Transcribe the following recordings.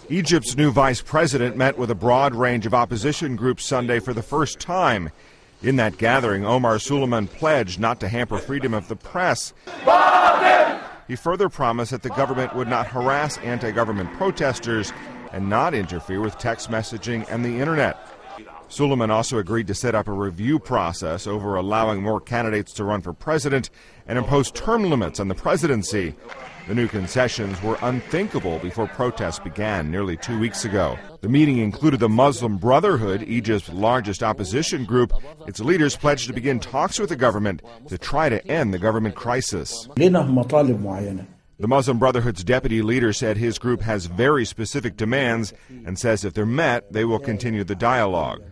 Egypt's new vice president met with a broad range of opposition groups Sunday for the first time. In that gathering, Omar Suleiman pledged not to hamper freedom of the press. He further promised that the government would not harass anti-government protesters and not interfere with text messaging and the internet. Suleiman also agreed to set up a review process over allowing more candidates to run for president and impose term limits on the presidency. The new concessions were unthinkable before protests began nearly 2 weeks ago. The meeting included the Muslim Brotherhood, Egypt's largest opposition group. Its leaders pledged to begin talks with the government to try to end the government crisis. The Muslim Brotherhood's deputy leader said his group has very specific demands and says if they're met, they will continue the dialogue.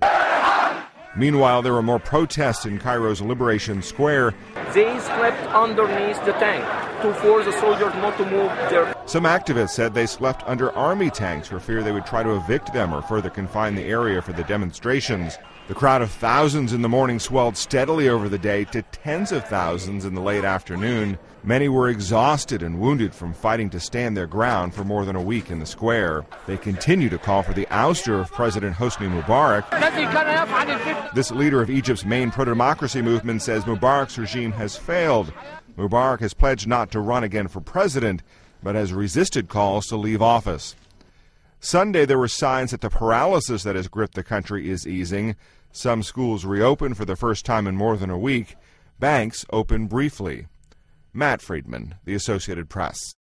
Meanwhile, there were more protests in Cairo's Liberation Square. They slept underneath the tank to force the soldiers not to move their... Some activists said they slept under army tanks for fear they would try to evict them or further confine the area for the demonstrations. The crowd of thousands in the morning swelled steadily over the day to tens of thousands in the late afternoon. Many were exhausted and wounded from fighting to stand their ground for more than a week in the square. They continue to call for the ouster of President Hosni Mubarak. This leader of Egypt's main pro-democracy movement says Mubarak's regime has failed. Mubarak has pledged not to run again for president, but has resisted calls to leave office. Sunday, there were signs that the paralysis that has gripped the country is easing. Some schools reopened for the first time in more than a week. Banks opened briefly. Matt Friedman, The Associated Press.